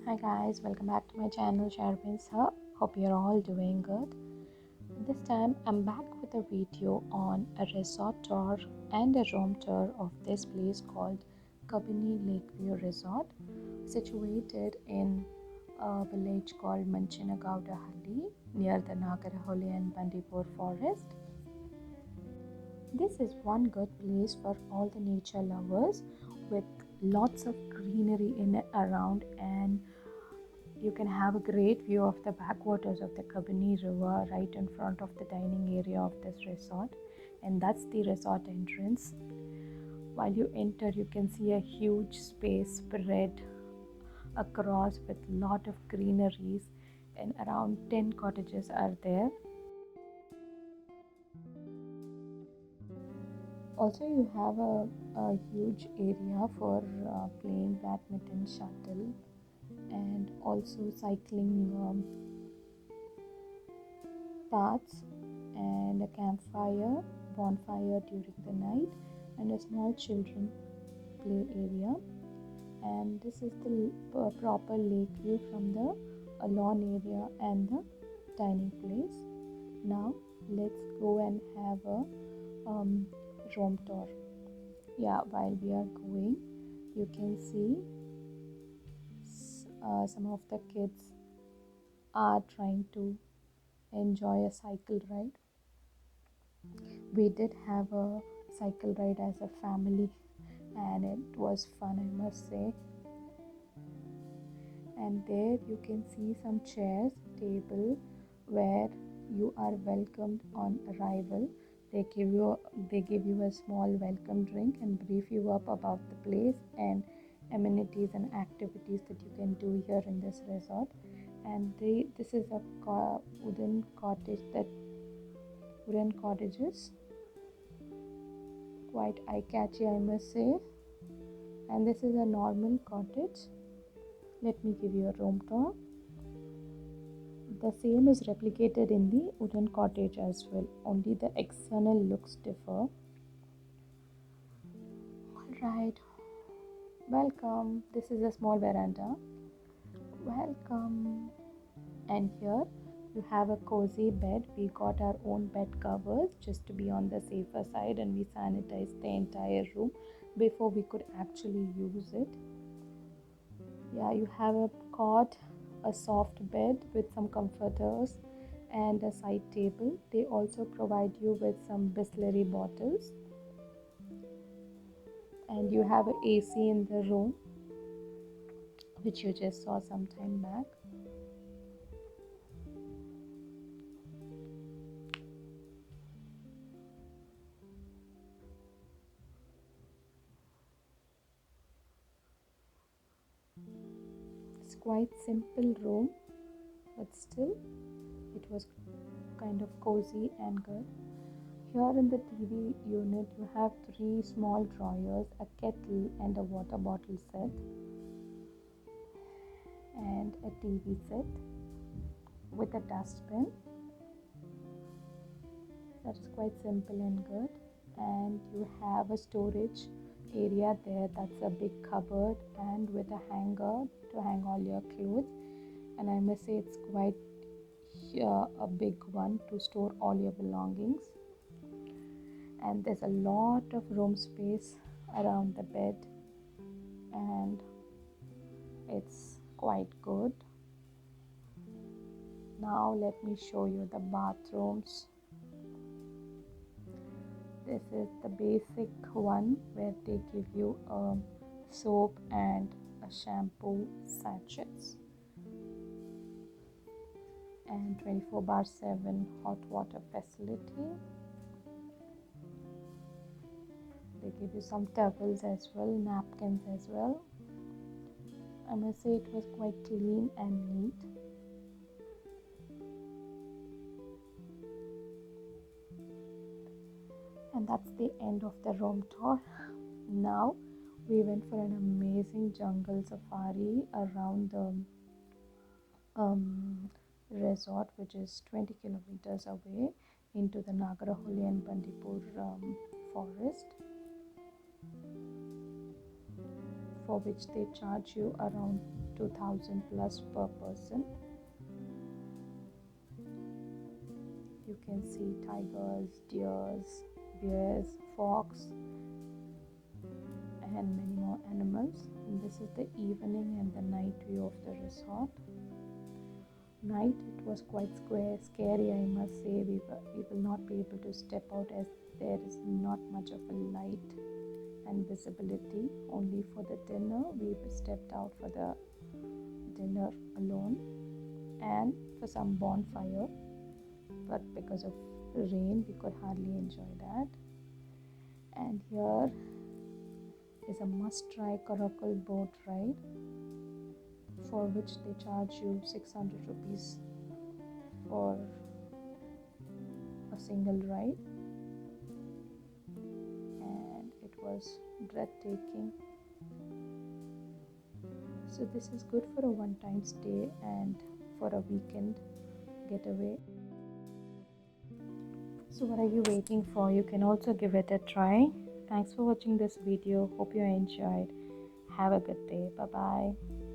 Hi guys, welcome back to my channel Sharvin's Hub. Hope you're all doing good. This time I'm back with a video on a resort tour and a room tour of this place called Kabini Lakeview Resort, situated in a village called Manchinagowdahalli near the Nagaraholi and Bandipur forest. This is one good place for all the nature lovers with lots of greenery in and around, and you can have a great view of the backwaters of the Kabini River right in front of the dining area of this resort, and that's the resort entrance. While you enter, you can see a huge space spread across with lot of greeneries, and around 10 cottages are there. Also, you have a huge area for playing badminton, shuttle, and also cycling paths, and a campfire, bonfire during the night, and a small children play area. And this is the proper lake view from the lawn area and the dining place. Now let's go and have a room tour. Yeah, while we are going, you can see some of the kids are trying to enjoy a cycle ride. We did have a cycle ride as a family, and it was fun, I must say. And there you can see some chairs, table, where you are welcomed on arrival. They give you a small welcome drink and brief you up about the place and amenities and activities that you can do here in this resort. And this is a wooden cottage, that wooden cottages, quite eye catchy, I must say. And this is a normal cottage. Let me give you a room tour. The same is replicated in the wooden cottage as well, only the external looks differ. Alright, welcome. This is a small veranda. Welcome. And here you have a cozy bed. We got our own bed covers just to be on the safer side, and we sanitized the entire room before we could actually use it. Yeah, you have a cot, a soft bed with some comforters, and a side table. They also provide you with some Bisleri bottles, and you have an AC in the room, which you just saw some time back. It's quite simple room, but still it was kind of cozy and good. Here in the TV unit, you have 3 small drawers, a kettle, and a water bottle set, and a TV set with a dustbin. That is quite simple and good. And you have a storage area there, that's a big cupboard and with a hanger to hang all your clothes. And I must say, it's quite a big one to store all your belongings. And there's a lot of room space around the bed, and it's quite good. Now let me show you the bathrooms. This is the basic one where they give you a soap and a shampoo sachets, and 24/7 hot water facility. They give you some towels as well, napkins as well. I must say it was quite clean and neat. And that's the end of the room tour. Now we went for an amazing jungle safari around the resort, which is 20 kilometers away into the Nagaraholi and Bandipur forest, for which they charge you around 2,000 plus per person. You can see tigers, deers, bears, fox, and many more animals. And this is the evening and the night view of the resort. Night, it was quite scary, I must say. We will not be able to step out as there is not much of a light and visibility. Only for the dinner, we stepped out for the dinner alone and for some bonfire, but because of rain we could hardly enjoy that. And here is a must-try coracle boat ride, for which they charge you 600 rupees for a single ride, and it was breathtaking. So this is good for a one-time stay and for a weekend getaway. So what are you waiting for? You can also give it a try. Thanks for watching this video. Hope you enjoyed. Have a good day. Bye bye.